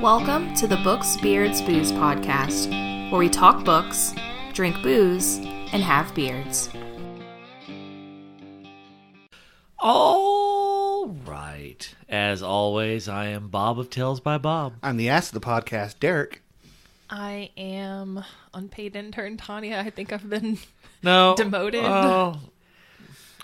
Welcome to the Books, Beards, Booze podcast, where we talk books, drink booze, and have beards. All right. As always, I am Bob of Tales by Bob. I'm the ass of the podcast, Derek. I am unpaid intern Tanya. I think I've been No. demoted.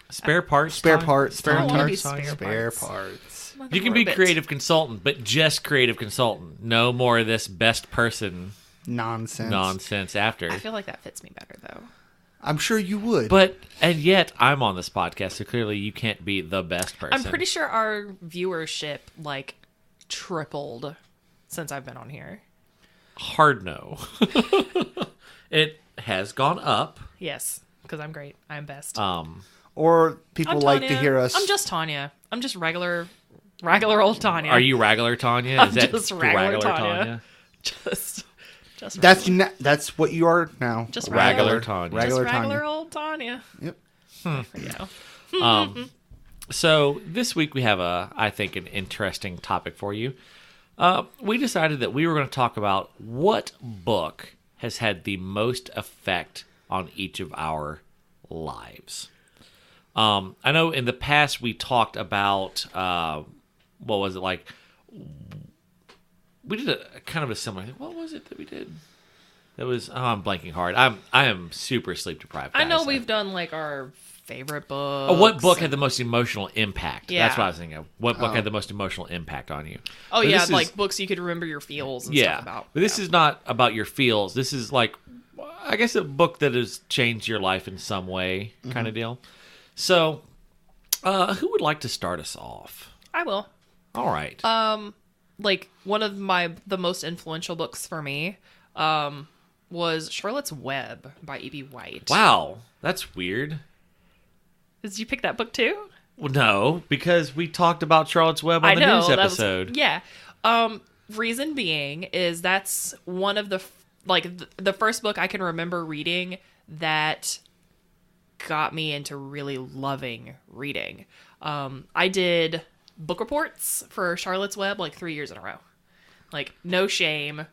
Spare parts. Spare Tanya? parts. I don't wanna be Tanya? spare Spare parts. parts. You can be creative consultant, but just creative consultant. No more of this best person Nonsense. after. I feel like that fits me better though. I'm sure you would. And yet, I'm on this podcast, so clearly you can't be the best person. I'm pretty sure our viewership tripled since I've been on here. Hard no. It has gone up. Yes, because I'm great. I'm best. or people I'm like Tanya. to hear us. I'm just Tanya. I'm just regular old Tanya. Are you regular Tanya? I'm Is that just regular Tanya. Just That's what you are now. Just Regular Tanya. just Regular regular Tanya. old Tanya. Yep. Yeah. So this week we have I think, an interesting topic for you. We decided that we were going to talk about what book has had the most effect on each of our lives. I know in the past we talked about, what was it like? We did a kind of a similar thing. What was it that we did? That was, I'm blanking hard. I am super sleep deprived. I know guys. we've done our favorite books. What book had the most emotional impact? Yeah. That's what I was thinking of. What book had the most emotional impact on you? Oh, But yeah, this is- books you could remember your feels and yeah. stuff about. But this is not about your feels. This is I guess a book that has changed your life in some way, kind of deal. So, who would like to start us off? I will. All right. One of the most influential books for me was Charlotte's Web by E.B. White. Wow, that's weird. Did you pick that book too? Well, no, because we talked about Charlotte's Web on the news that episode. Yeah. Reason being is that's one of the the first book I can remember reading that got me into really loving reading. I did book reports for Charlotte's Web 3 years in a row. No shame.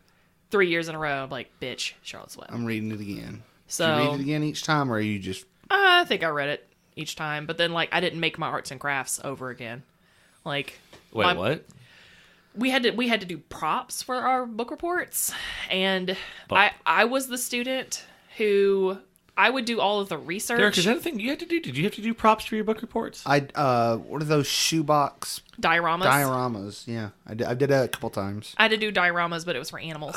3 years in a row. I'm bitch, Charlotte's Web. I'm reading it again. So Do you read it again each time, or are you just... I think I read it each time, but then I didn't make my arts and crafts over again. Wait, what? We had to do props for our book reports, and But- I was the student who I would do all of the research. Derek, is that a thing you had to do? Did you have to do props for your book reports? what are those shoebox dioramas. Yeah, I did a couple times. I had to do dioramas, but it was for animals.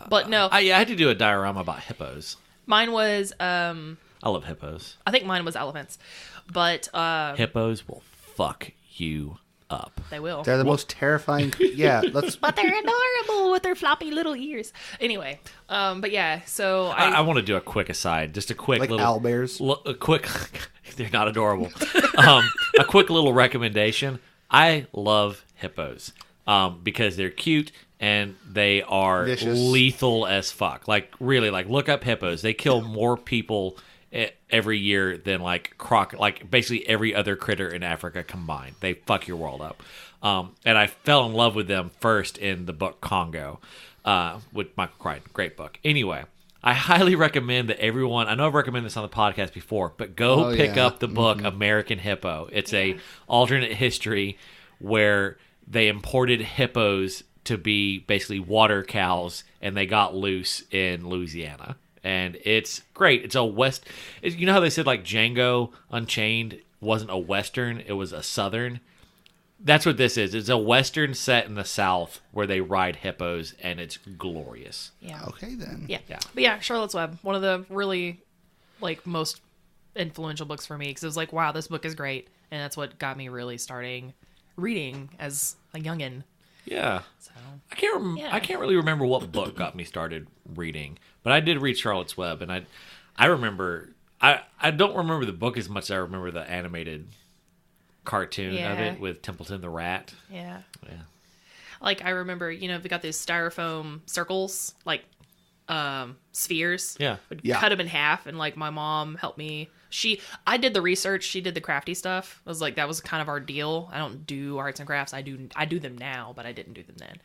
But no, I had to do a diorama about hippos. mine was I love hippos. I think mine was elephants, but Hippos will fuck you up. they will. They're the most terrifying... Yeah, let's... But they're adorable with their floppy little ears. Anyway, but yeah, so I want to do a quick aside, just a quick Like little owlbears? A quick. They're not adorable. A quick little recommendation. I love hippos because they're cute and they are Vicious. lethal as fuck. Really, look up hippos. They kill more people every year than basically every other critter in Africa combined. They fuck your world up. And I fell in love with them first in the book Congo with Michael Crichton. Great book. Anyway, I highly recommend that everyone, I know I've recommended this on the podcast before, but go pick up the book American Hippo. It's a alternate history where they imported hippos to be basically water cows and they got loose in Louisiana. And it's great. It's you know how they said Django Unchained wasn't a Western, it was a Southern? That's what this is. It's a Western set in the South where they ride hippos, and it's glorious. yeah. Okay, then. Yeah. But yeah, Charlotte's Web, one of the really most influential books for me because it was wow, this book is great, and that's what got me really starting reading as a youngin. Yeah. So I can't really remember what book got me started reading, but I did read Charlotte's Web, and I remember I don't remember the book as much as I remember the animated cartoon of it with Templeton the Rat. yeah, Yeah. I remember we got these styrofoam circles spheres. Yeah. Would Yeah. cut them in half, and my mom helped me. I did the research. She did the crafty stuff. It was that was kind of our deal. I don't do arts and crafts. I do them now, but I didn't do them then.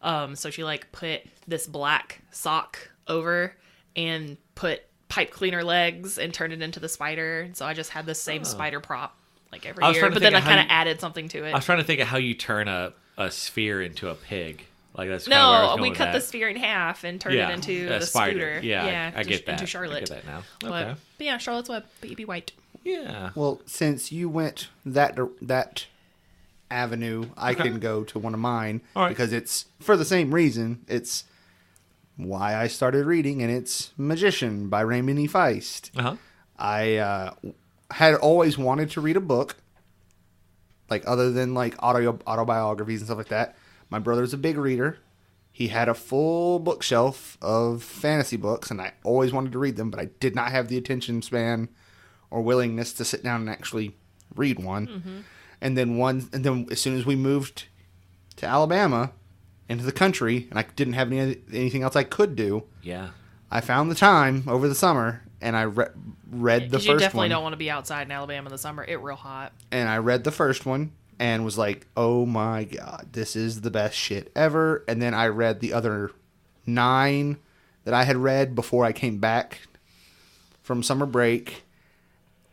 So she like put this black sock over and put pipe cleaner legs and turned it into the spider. And so I just had the same spider prop like every year. But then I kind of added something to it. I was trying to think of how you turn a sphere into a pig. Like that's kinda where I was No, going we with cut that. the sphere in half and turned it into a the spider. scooter. Yeah, I get that. Into Charlotte. I get that now. But, Okay. but yeah, Charlotte's Web, baby white. Yeah. Well, since you went that avenue, I can go to one of mine All right. because it's for the same reason. It's why I started reading, and it's Magician by Raymond E. Feist. Uh-huh. I had always wanted to read a book, like other than like autobiographies and stuff like that. My brother's a big reader. He had a full bookshelf of fantasy books, and I always wanted to read them, but I did not have the attention span or willingness to sit down and actually read one. Mm-hmm. And then as soon as we moved to Alabama, into the country, and I didn't have anything else I could do, Yeah. I found the time over the summer, and I read the first one. You definitely don't want to be outside in Alabama in the summer. It's real hot. And I read the first one and was like, oh my God, this is the best shit ever. And then I read the other 9 that I had read before I came back from summer break.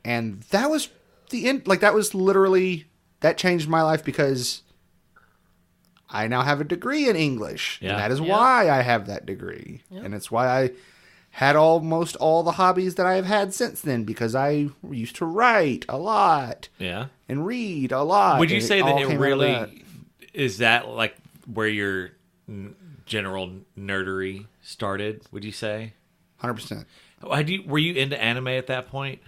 And that was the end. Like, that was literally, that changed my life because I now have a degree in English. Yeah. And that is Yeah. why I have that degree. Yeah. And it's why I had almost all the hobbies that I have had since then, because I used to write a lot Yeah. and read a lot. Would you and say all that came out it of really that. is that like where your general nerdery started? Would you say? 100%. Were you into anime at that point?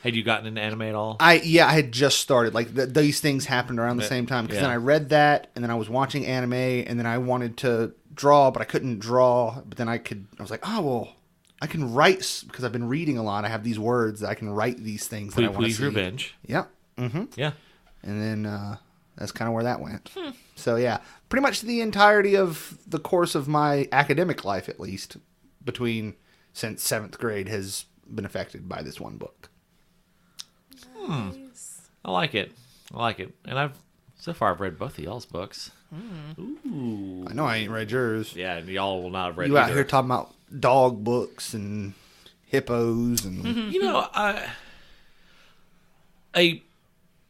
Had you gotten into anime at all? I had just started. Like, these things happened around the same time. Because Yeah. then I read that, and then I was watching anime, and then I wanted to draw, but I couldn't draw. But then I was like, oh, well, I can write, because I've been reading a lot. I have these words that I can write these things that I want to Please see. Revenge. Yep. Mm-hmm. Yeah. And then that's kind of where that went. So, yeah, pretty much the entirety of the course of my academic life, at least, since 7th grade, has been affected by this one book. I like it. And so far I've read both of y'all's books. Ooh. I know I ain't read yours. Yeah, and y'all will not have read You out either. here talking about dog books and hippos and You know,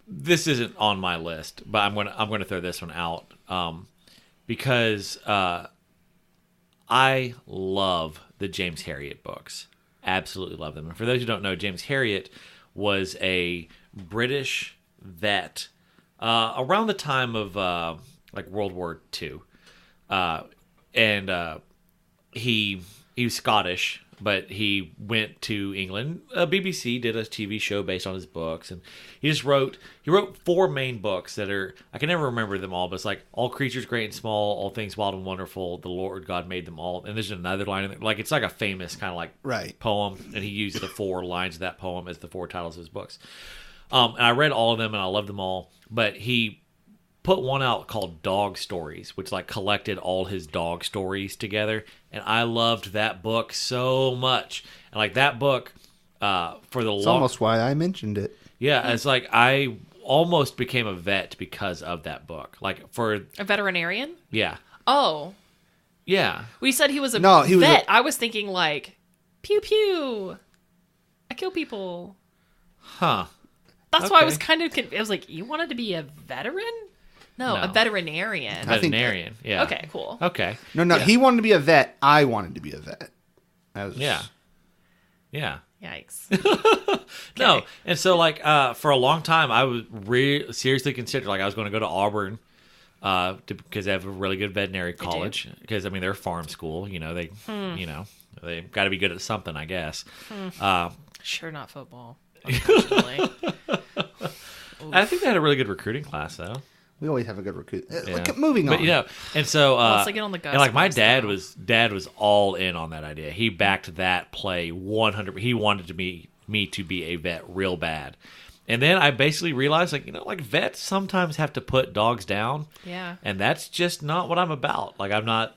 this isn't on my list, but I'm gonna throw this one out because I love the James Herriot books. Absolutely love them. And for those who don't know, James Herriot was a British vet around the time of like World War II, and he was Scottish, but he went to England. BBC did a TV show based on his books, and he wrote 4 main books that are, I can never remember them all, but it's like All Creatures Great and Small, All Things Wild and Wonderful, The Lord God Made Them All, and there's another line in there, like it's like a famous kind of like Right. poem, and he used the 4 lines of that poem as the 4 titles of his books. And I read all of them, and I loved them all, but he put one out called Dog Stories, which like collected all his dog stories together, and I loved that book so much. And like that book, for the it's almost why I mentioned it. yeah, it's like I almost became a vet because of that book. Like for A veterinarian? yeah, Oh. yeah, We said he was a No, he was vet. I was thinking like, pew pew. I kill people. huh? That's why I Okay. was kind of I was like, you wanted to be a veteran? No, No. a veterinarian. I think- Veterinarian. Yeah. Okay, cool. Okay. No, Yeah. he wanted to be a vet. I wanted to be a vet. Yeah. Yeah. Yikes. No, and so like for a long time, I was seriously considered like I was going to go to Auburn because they have a really good veterinary college. Because I mean they're a farm school, you know they got to be good at something, I guess. Sure, not football. Unfortunately. I think they had a really good recruiting class though. We always have a good recruit. Yeah. Like, moving on. But you know, and so Let's get on the and like my Gus dad bus, was all in on that idea. He backed that play 100. He wanted me to be a vet real bad. And then I basically realized, like, you know, like vets sometimes have to put dogs down. Yeah. And that's just not what I'm about. Like, I'm not.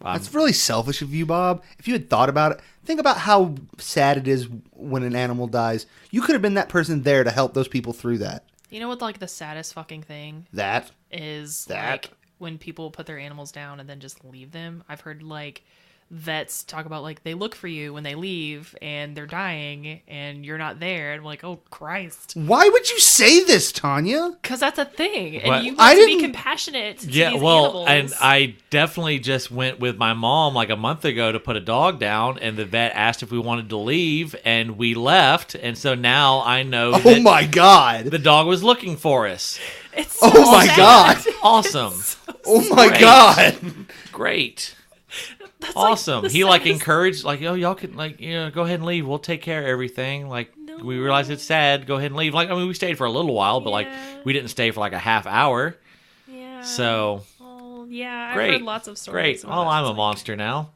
That's really selfish of you, Bob. If you had thought about it, think about how sad it is when an animal dies. You could have been that person there to help those people through that. You know what, like, the saddest fucking thing That. is, That. like, when people put their animals down and then just leave them. I've heard like vets talk about like they look for you when they leave and they're dying and you're not there. And I'm like, oh Christ, Why would you say this, Tanya? because that's a thing, But and you I want to be didn't- compassionate to Yeah, these well, animals. and I definitely just went with my mom like a month ago to put a dog down, and the vet asked if we wanted to leave, and we left, and so now I know Oh that my god. the dog was looking for us. it's so Oh my sad. God. Awesome, Oh my Great. god. great, That's like awesome. the He like saddest- encouraged, like, oh, y'all can like, go ahead and leave. We'll take care of everything. Like, we realize it's sad. Go ahead and leave. Like, I mean, we stayed for a little while, but like, Yeah. we didn't stay for like a half hour. Yeah. So Oh, yeah. I've great, heard lots of stories. great. about Well, that. I'm a monster now.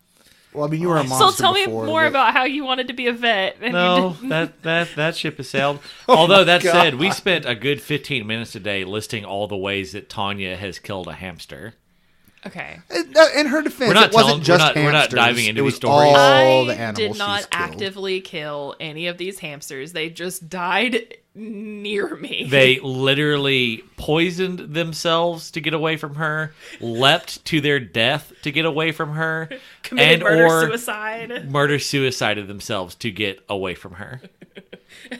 Well, I mean, you were a So monster tell me before, more but- about how you wanted to be a vet. And you No, didn't. that ship has sailed. Although that God. said, we spent a good 15 minutes today listing all the ways that Tanya has killed a hamster. Okay. In her defense, We're not it wasn't telling- just we're not hamsters. diving into it was these stories. all the I animals did not she's killed. actively kill any of these hamsters. They just died near me. They literally poisoned themselves to get away from her, leapt to their death to get away from her, committed and murder or suicide. murder-suicided themselves to get away from her.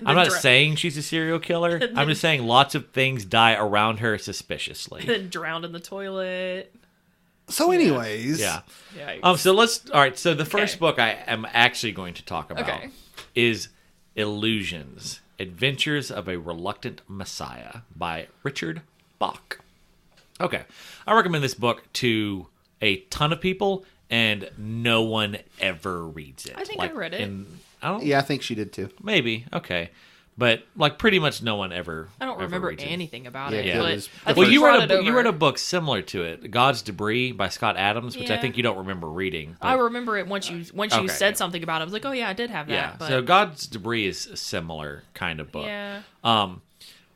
I'm not dra- saying she's a serial killer. I'm just saying lots of things die around her suspiciously. Then drowned in the toilet. So, anyways, Yeah. Yeah. So let's. All right. So the first Okay. book I am actually going to talk about Okay. is Illusions: Adventures of a Reluctant Messiah by Richard Bach. Okay, I recommend this book to a ton of people, and no one ever reads it. I think I read it. I don't. yeah, I think she did too. Maybe. Okay. But like pretty much no one ever. I don't ever remember reads it. anything about Yeah, it. it But was- I Well, think you brought read it you over. read a book similar to it, God's Debris by Scott Adams, which I Yeah. think you don't remember reading. I but- remember it once you Okay. said something about it. I was like, oh yeah, I did have that. Yeah. But So God's Debris is a similar kind of book. yeah.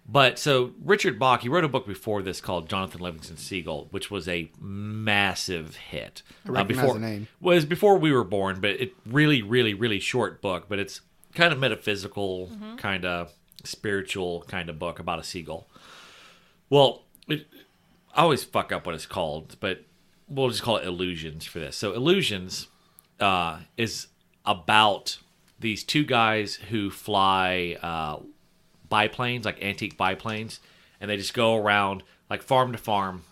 But so Richard Bach, he wrote a book before this called Jonathan Livingston Seagull, which was a massive hit. I recognize before, the name. Was before we were born, but it really, really, really short book. But it's kind of metaphysical, kind of spiritual kind of book about a seagull. Well, I always fuck up what it's called, but we'll just call it Illusions for this. So Illusions is about these two guys who fly biplanes, like antique biplanes, and they just go around like farm to farm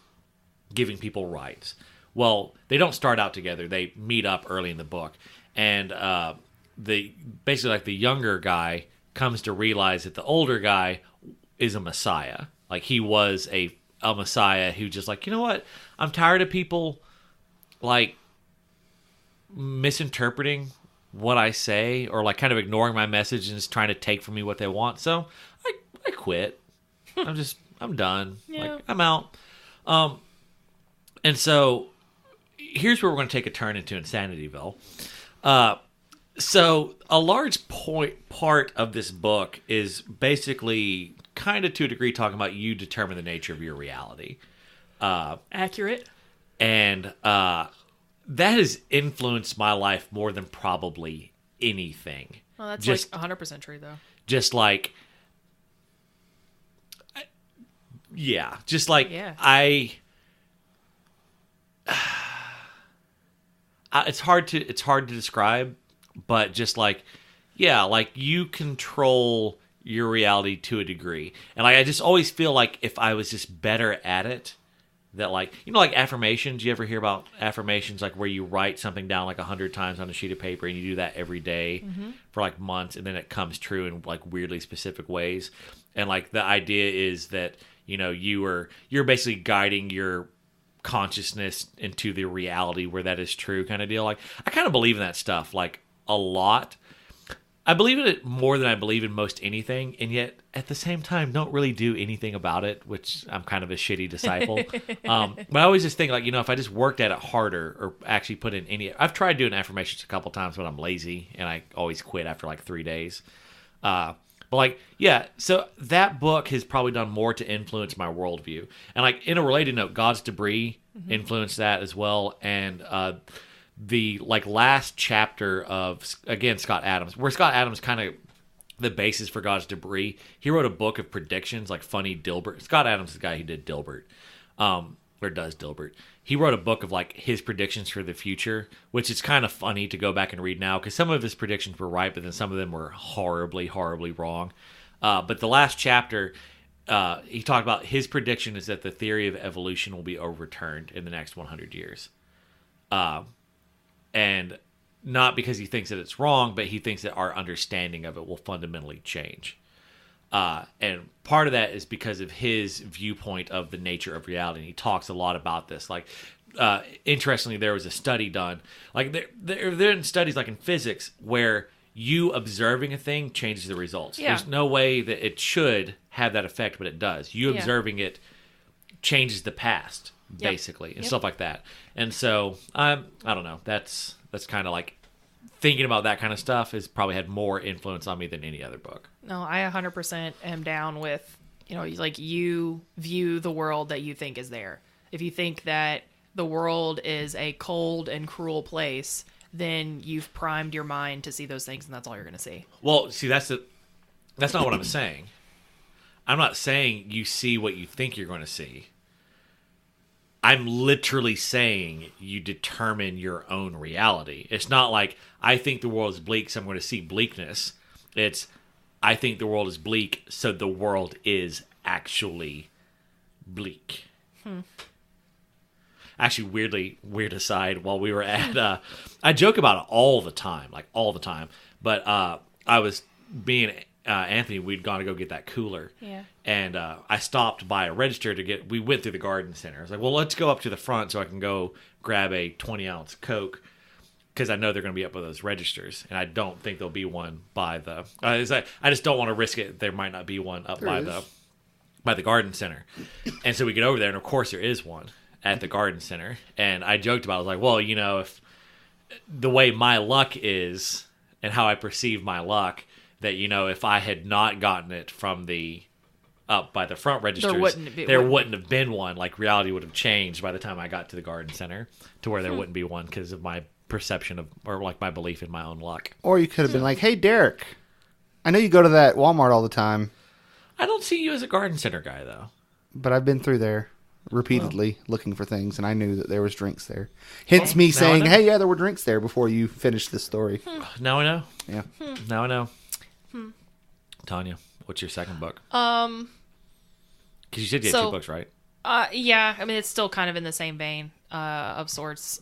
giving people rides. Well, they don't start out together. They meet up early in the book, and basically like the younger guy comes to realize that the older guy is a messiah. Like he was a messiah who just like, you know what? I'm tired of people like misinterpreting what I say or like kind of ignoring my message and just trying to take from me what they want. So I quit. I'm done. Yeah. Like I'm out. And so here's where we're going to take a turn into Insanityville. So a large part of this book is basically kind of to a degree talking about you determine the nature of your reality. Accurate. And that has influenced my life more than probably anything. Well, that's Just- like 100% true though. Just like, yeah, just like Yeah. it's hard to describe, but just like, yeah, like you control your reality to a degree. And like, I just always feel like if I was just better at it, that like, you know, like affirmations, you ever hear about affirmations, like where you write something down like 100 times on a sheet of paper and you do that every day for like months and then it comes true in like weirdly specific ways. And like the idea is that, you know, you're basically guiding your consciousness into the reality where that is true kind of deal. Like I kind of believe in that stuff like a lot. I believe in it more than I believe in most anything, and yet at the same time don't really do anything about it, which I'm kind of a shitty disciple. But I always just think like, you know, if I just worked at it harder or actually put in I've tried doing affirmations a couple times, but I'm lazy and I always quit after like 3 days. But like, yeah, so that book has probably done more to influence my worldview. And like in a related note, God's Debris influenced that as well. And the like last chapter of, again, Scott Adams, where Scott Adams kind of the basis for God's Debris, he wrote a book of predictions like Funny Dilbert. Scott Adams is the guy who did Dilbert. or does Dilbert. He wrote a book of like his predictions for the future, which is kind of funny to go back and read now because some of his predictions were right, but then some of them were horribly, horribly wrong. But the last chapter, he talked about his prediction is that the theory of evolution will be overturned in the next 100 years. And not because he thinks that it's wrong, but he thinks that our understanding of it will fundamentally change. And part of that is because of his viewpoint of the nature of reality. And he talks a lot about this. Like, interestingly, there was a study done. Like, there have been studies, like in physics, where you observing a thing changes the results. Yeah. There's no way that it should have that effect, but it does. You Yeah. observing it changes the past, basically, and Yep. stuff like that. And so, I don't know. That's kind of like thinking about that kind of stuff has probably had more influence on me than any other book. No, I 100% am down with, like you view the world that you think is there. If you think that the world is a cold and cruel place, then you've primed your mind to see those things, and that's all you're going to see. Well, see, that's not what I'm saying. I'm not saying you see what you think you're going to see. I'm literally saying you determine your own reality. It's not like I think the world is bleak, so I'm going to see bleakness. It's I think the world is bleak, so the world is actually bleak. Actually, weird aside, while we were at, I joke about it all the time, but I was being Anthony, we'd gone to go get that cooler. Yeah. And I stopped by a register we went through the garden center. I was like, well, let's go up to the front so I can go grab a 20-ounce Coke because I know they're going to be up with those registers. And I don't think there'll be one by the... I just don't want to risk it. There might not be one up by the garden center. And so we get over there, and of course there is one at the garden center. And I joked about it. I was like, well, if the way my luck is and how I perceive my luck, that, if I had not gotten it from the up by the front registers, there wouldn't have been one. Like, reality would have changed by the time I got to the garden center to where there wouldn't be one because of my perception of, or like my belief in my own luck. Or you could have been like, hey, Derek, I know you go to that Walmart all the time, I don't see you as a garden center guy, though. but I've been through there repeatedly looking for things, and I knew that there was drinks there. Hence me now I saying, know. hey, yeah, there were drinks there before you finished this story. Now I know. Yeah. Now I know. Tanya, what's your second book? Because you said you had 2 books, right? Yeah, I mean, it's still kind of in the same vein of sorts.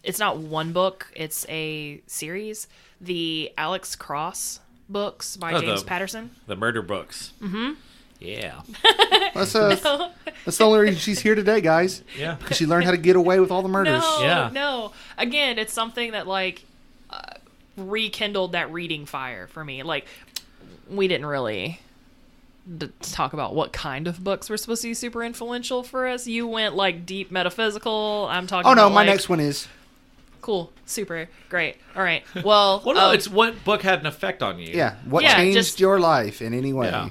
It's not one book, it's a series. The Alex Cross books by James Patterson. The murder books. Mm-hmm. Yeah. That's the only reason she's here today, guys. Yeah. Because she learned how to get away with all the murders. No. Again, it's something that, like, rekindled that reading fire for me. Like, we didn't really talk about what kind of books were supposed to be super influential for us. You went, like, deep metaphysical. I'm talking Oh, no, about, my like, next one is... Cool. Super. Great. All right. Well, Well, no, it's what book had an effect on you. Yeah, what Yeah, changed just- your life in any way? Yeah.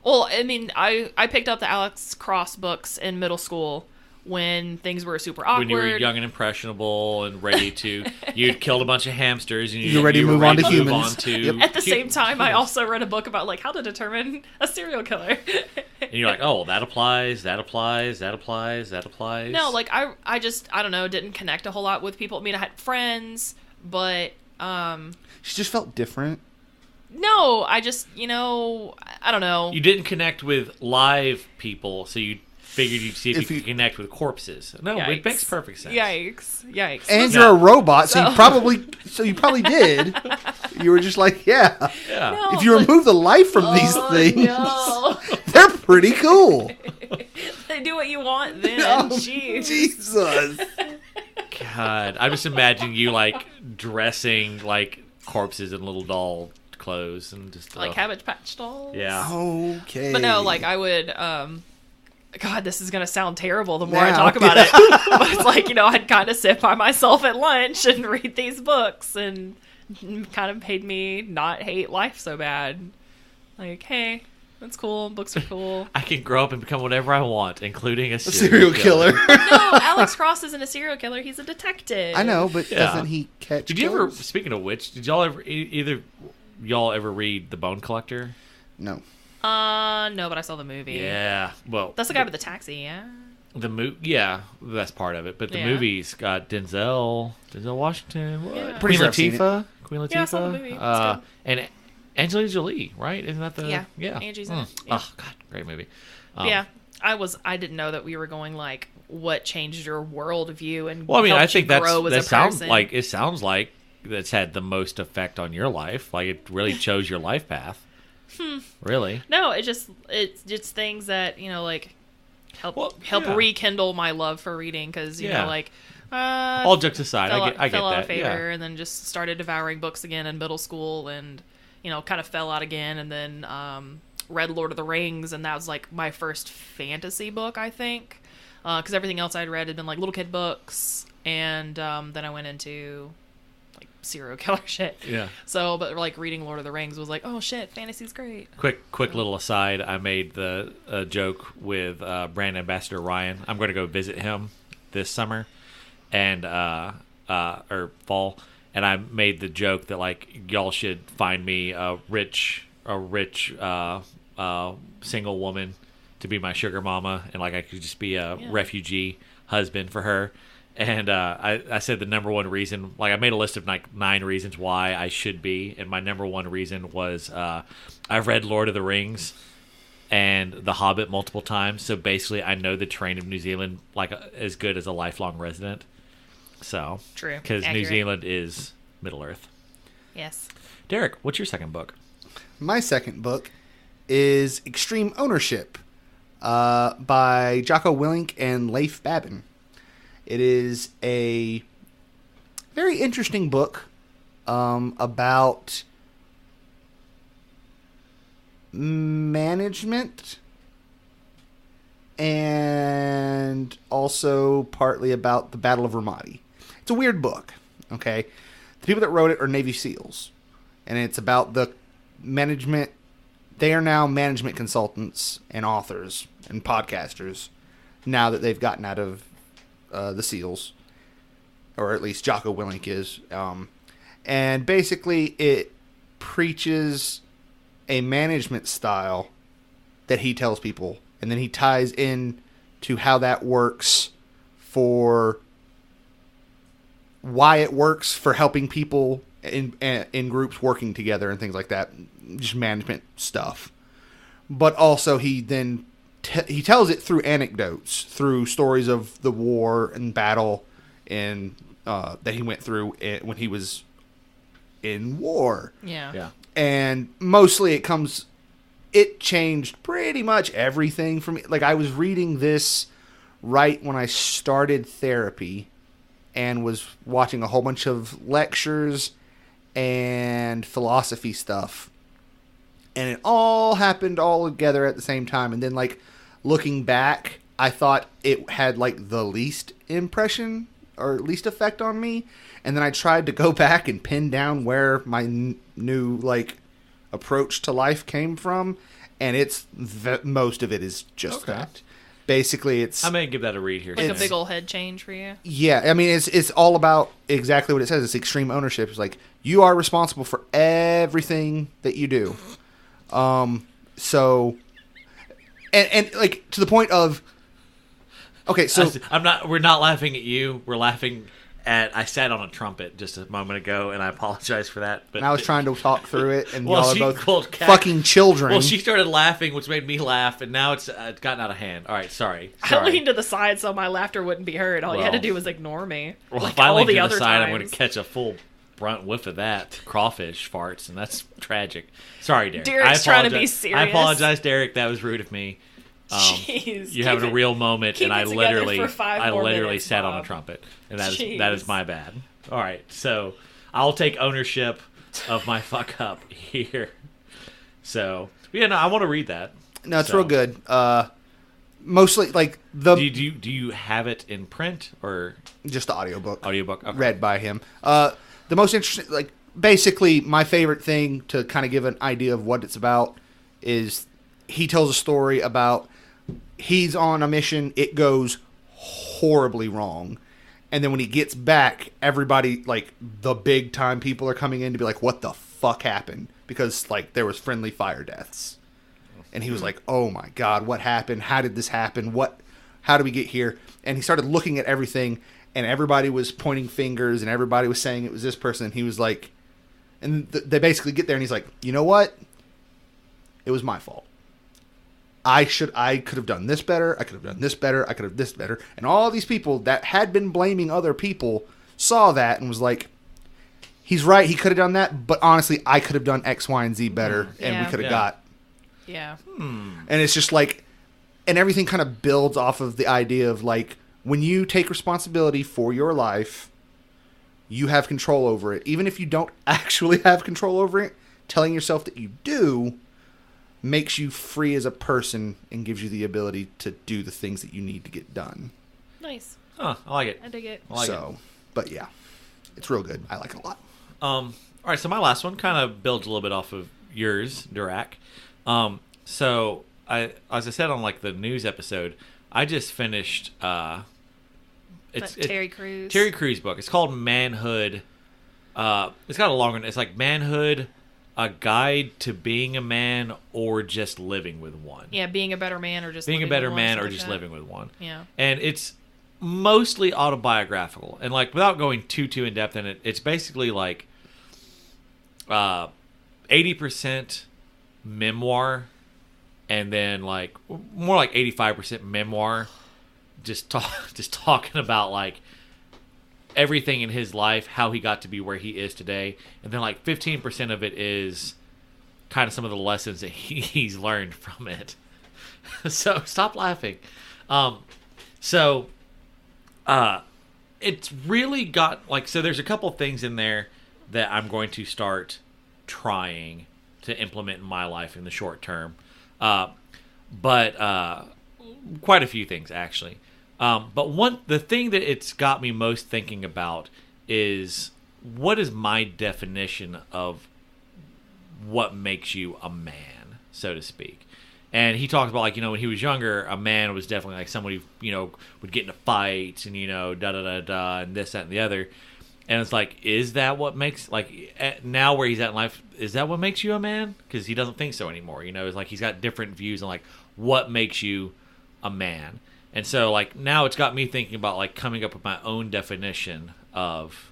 well, I mean, I picked up the Alex Cross books in middle school when things were super awkward. When you were young and impressionable and ready to, you'd killed a bunch of hamsters and You're ready to move on to humans. Yep. At the same time, I also read a book about, like, how to determine a serial killer. And you're like, oh, that applies, that applies, that applies, that applies. No, like, I don't know, didn't connect a whole lot with people. I mean, I had friends, but She just felt different. no, I just, I don't know. You didn't connect with live people, so you figured you'd see if If you you- could connect with corpses. No, Yikes. it makes perfect sense. Yikes. And No. you're a robot, so you probably did. You were just like, yeah. Yeah. No, If you but- remove the life from these Oh, things, no. they're pretty cool. They do what you want then. Oh, Jeez. Jesus. God, I just imagine you, like, dressing, like, corpses in little doll clothes and just... Like Cabbage Patch dolls. Yeah. Okay. But no, like, I would, God, this is going to sound terrible the more I Now. talk about it. But it's like, I'd kind of sit by myself at lunch and read these books, and kind of made me not hate life so bad. Like, hey, that's cool. Books are cool. I can grow up and become whatever I want, including a serial killer. No, Alex Cross isn't a serial killer. He's a detective. I know, but Yeah. doesn't he catch Did you ever, killers? speaking of which, did y'all ever, either y'all ever read The Bone Collector? No. No, but I saw the movie. Yeah. Well, That's the guy with the taxi, yeah? Yeah, that's part of it. But the Yeah. movie's got Denzel Washington, what? Yeah. Pretty Queen sure I've seen Latifah, Queen Latifah, Yeah, I saw the movie. It's good. and Angelina Jolie, right? Isn't that the Yeah, Angie's in it. Yeah. Oh God, great movie. Yeah, I didn't know that we were going like what changed your worldview and Well, I mean, helped I think you grow as that a sounds person. like it sounds like that's had the most effect on your life. Like it really chose your life path. Really? No, it's just things that like help yeah. rekindle my love for reading because you Yeah. know like All jokes aside, I get fell out that. of favor Yeah. and then just started devouring books again in middle school and kind of fell out again and then read Lord of the Rings and that was like my first fantasy book I think because everything else I'd read had been like little kid books and then I went into like serial killer shit. Yeah. So but like reading Lord of the Rings was like oh shit fantasy's great. Quick little aside. I made the joke with brand ambassador Ryan. I'm going to go visit him this summer and or fall, and I made the joke that like y'all should find me a rich single woman to be my sugar mama, and like I could just be a refugee husband for her. And I said the number one reason, like I made a list of like 9 reasons why I should be, and my number one reason was I've read Lord of the Rings and The Hobbit multiple times, so basically I know the terrain of New Zealand like as good as a lifelong resident. So True. because New Accurate. Zealand is Middle Earth. Yes. Derek, what's your second book? My second book is Extreme Ownership by Jocko Willink and Leif Babin. It is a very interesting book about management and also partly about the Battle of Ramadi. It's a weird book, okay? The people that wrote it are Navy SEALs, and it's about the management. They are now management consultants and authors and podcasters now that they've gotten out of the SEALs, or at least Jocko Willink is. And basically it preaches a management style that he tells people, and then he ties in to how that works for why it works for helping people in groups working together and things like that, just management stuff. But also he then he tells it through anecdotes, through stories of the war and battle and that he went through when he was in war. Yeah. Yeah. And mostly it changed pretty much everything for me. Like I was reading this right when I started therapy and was watching a whole bunch of lectures and philosophy stuff. And it all happened all together at the same time. And then like looking back, I thought it had like the least impression or least effect on me. And then I tried to go back and pin down where my new like approach to life came from. And it's most of it is just Okay. that. Basically, it's I may give that a read here. Like a soon. big old head change for you. yeah. I mean, it's all about exactly what it says. It's extreme ownership. It's like you are responsible for everything that you do. So, and like to the point of, okay, so We're not laughing at you. We're laughing at. I sat on a trumpet just a moment ago, and I apologize for that. But I was trying to talk through it, and Well, y'all are she both called cat- fucking children. Well, she started laughing, which made me laugh, and now it's gotten out of hand. All right, sorry. I leaned to the side so my laughter wouldn't be heard. All you had to Well- do was ignore me. Well, like if I all lean the to other the side, I'm times. going to catch a full brunt whiff of that crawfish farts, and that's tragic. Sorry, Derek. Derek's trying to be I serious. apologize, Derek. That was rude of me. Jeez, You're having a real moment, keep and I it together literally, for 5 more minutes, sat on a Bob. trumpet, and that Jeez. is my bad. All right, so I'll take ownership of my fuck up here. So yeah, no, I want to read that. no, it's So- real good. Mostly like the Do you have it in print or just the audiobook. audiobook? Okay. Read by him. The most interesting, like, basically, my favorite thing to kind of give an idea of what it's about is he tells a story about he's on a mission, it goes horribly wrong. And then when he gets back, everybody, like, the big time people are coming in to be like, what the fuck happened? Because, like, there was friendly fire deaths. And he was like, oh my God, what happened? How did this happen? how do we get here? And he started looking at everything, and everybody was pointing fingers, and everybody was saying it was this person. And he was like, and they basically get there, and he's like, you know what? It was my fault. I could have done this better. I could have done this better. I could have this better. And all these people that had been blaming other people saw that and was like, he's right. He could have done that. But honestly, I could have done X, Y, and Z better. And we Yeah. could have Yeah. got. Yeah. And it's just like, and everything kind of builds off of the idea of like, when you take responsibility for your life, you have control over it. Even if you don't actually have control over it, telling yourself that you do makes you free as a person and gives you the ability to do the things that you need to get done. Nice. Huh, I like it. I dig it. I like So, but yeah, it's real good. I like it a lot. All right, so my last one kind of builds a little bit off of yours, Dirac. So as I said on like the news episode, I just finished it's Terry Crews. Terry Crews book. It's called Manhood. It's got a longer. It's like Manhood, a guide to being a man or just living with one. Yeah, being a better man or just Being a living better with one, man something or like just that. living with one. Yeah. And it's mostly autobiographical. And like without going too in depth in it, it's basically like 80% memoir and then like more like 85% memoir, just talking about like everything in his life, how he got to be where he is today, and then like 15% of it is kind of some of the lessons that he's learned from it. So stop laughing. It's really got like, so there's a couple things in there that I'm going to start trying to implement in my life in the short term. But quite a few things actually. But the thing that it's got me most thinking about is, what is my definition of what makes you a man, so to speak? And he talks about, like, when he was younger, a man was definitely like somebody, would get into fights and, da-da-da-da, and this, that, and the other. And it's like, is that what makes, like, now where he's at in life, is that what makes you a man? Because he doesn't think so anymore. It's like he's got different views on, like, what makes you a man. And so, like, now it's got me thinking about, like, coming up with my own definition of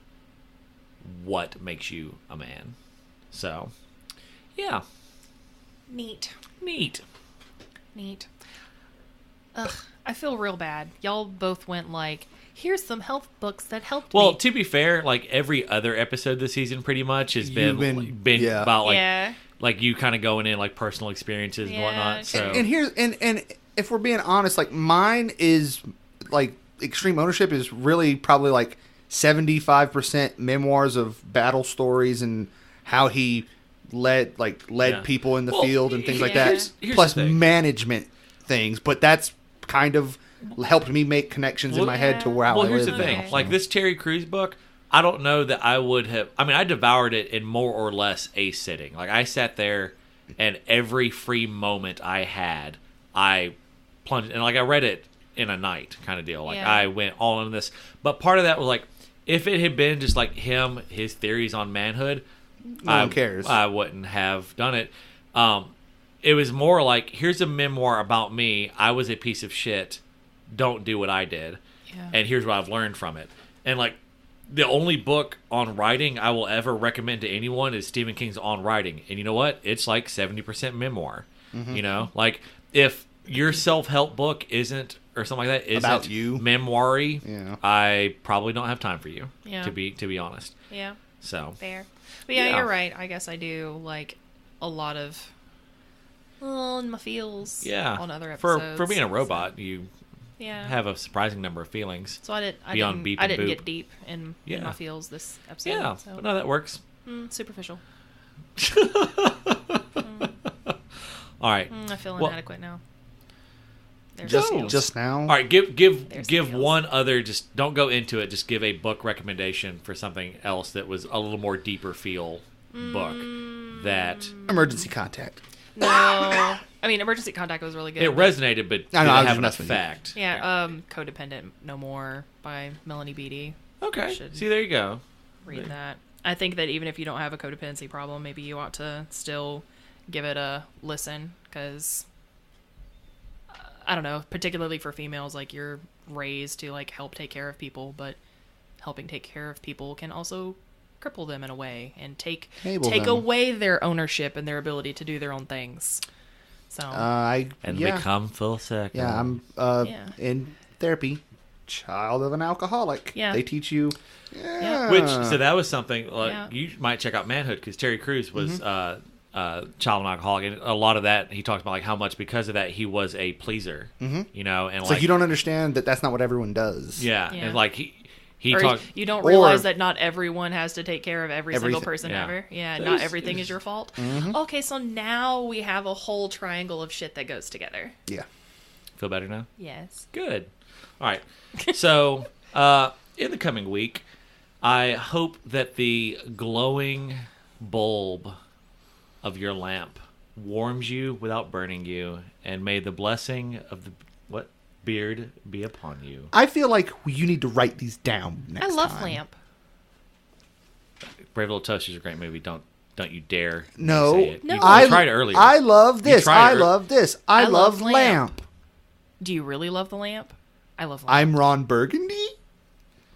what makes you a man. So, yeah. Neat. Ugh, I feel real bad. Y'all both went like, here's some health books that helped Well, me. to be fair, like, every other episode this season pretty much has You've been yeah. about, like, Yeah. like you kind of going in, like, personal experiences and Yeah, whatnot. So, And here's and if we're being honest, like, mine is like Extreme Ownership is really probably like 75% memoirs of battle stories and how he led Yeah. people in the Well, field and things like yeah. that. Here's Plus the thing. management things, but that's kind of helped me make connections in Well, my head to where I well, live here's the now. thing. Okay. Like, this Terry Crews book, I don't know that I would have... I mean, I devoured it in more or less a sitting. Like, I sat there, and every free moment I had, I plunged... And, like, I read it in a night kind of deal. Like, Yeah. I went all in this. But part of that was, like, if it had been just, like, his theories on manhood... No one cares. I wouldn't have done it. It was more like, here's a memoir about me. I was a piece of shit. Don't do what I did. Yeah. And here's what I've learned from it. And, like, the only book on writing I will ever recommend to anyone is Stephen King's On Writing. And you know what? It's like 70% memoir. Mm-hmm. Like, if your self-help book isn't, or something like that, isn't About you. memoir-y, Yeah. I probably don't have time for you. Yeah. To be honest. Yeah. So Fair. But yeah, Yeah. you're right. I guess I do like a lot of in my feels yeah, on other episodes. for being a robot, you Yeah. have a surprising number of feelings. So I beyond didn't, beep I and didn't boop. get deep in Yeah. my feels this episode. Yeah, So. but no, that works. Superficial. All right. I feel Well- inadequate now. There's Just feels. just now. All right, There's give the feels. one other. Just don't go into it. Just give a book recommendation for something else that was a little more deeper feel book. That Emergency Contact. No. I mean, Emergency Contact was really good. it resonated, but I know, didn't I was have just enough messing with you. fact. Yeah, Codependent No More by Melanie Beattie. Okay. Should- See, there you go. Read that. I think that even if you don't have a codependency problem, maybe you ought to still give it a listen, because I don't know, particularly for females, like you're raised to like help take care of people, but helping take care of people can also cripple them in a way and take Enable them. away their ownership and their ability to do their own things. So Become full circle. Yeah, I'm Yeah. in therapy. Child of an alcoholic. Yeah. They teach you. Yeah. Which, so that was something, Yeah. you might check out Manhood, because Terry Crews was child of an alcoholic, and a lot of that, he talks about like how much because of that he was a pleaser, you know, and It's like you don't understand that that's not what everyone does. yeah, Yeah. and like he Or talked, you don't realize or- that not everyone has to take care of every single Everything. person Yeah. ever. Yeah, There's- not everything is your fault. Okay, so now we have a whole triangle of shit that goes together. Yeah. feel better now? Yes. Good. All right. So, in the coming week, I hope that the glowing bulb of your lamp warms you without burning you, and may the blessing of the beard be upon you. I feel like you need to write these down next I love time. Lamp. Brave Little Toaster is a great movie. Don't you dare No. say it. No. You I tried it earlier. I love this. tried I it love this. I love Lamp. Do you really love the Lamp? I love Lamp. I'm Ron Burgundy.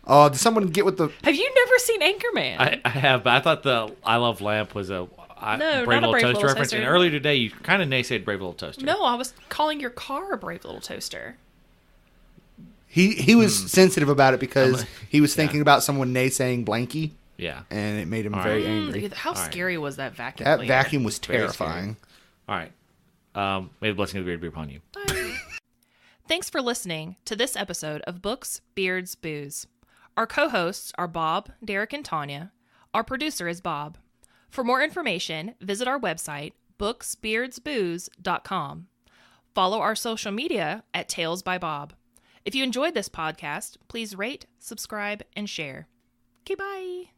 Oh, did someone get with the? Have you never seen Anchorman? I have, but I thought the I Love Lamp was a No, Brave not a Little Brave Toaster Little reference. Toaster. And earlier today, you kind of naysayed Brave Little Toaster. No, I was calling your car a Brave Little Toaster. He was sensitive about it because I'm he was thinking about someone naysaying Blanky, Yeah. and it made him All very right. angry. How right. scary was that vacuum? That cleaner? vacuum was Very terrifying. All right. May the blessing of the beard be upon you. Thanks for listening to this episode of Books, Beards, Booze. Our co-hosts are Bob, Derek, and Tanya. Our producer is Bob. For more information, visit our website, booksbeardsbooze.com. Follow our social media at Tales by Bob. If you enjoyed this podcast, please rate, subscribe, and share. Okay, bye.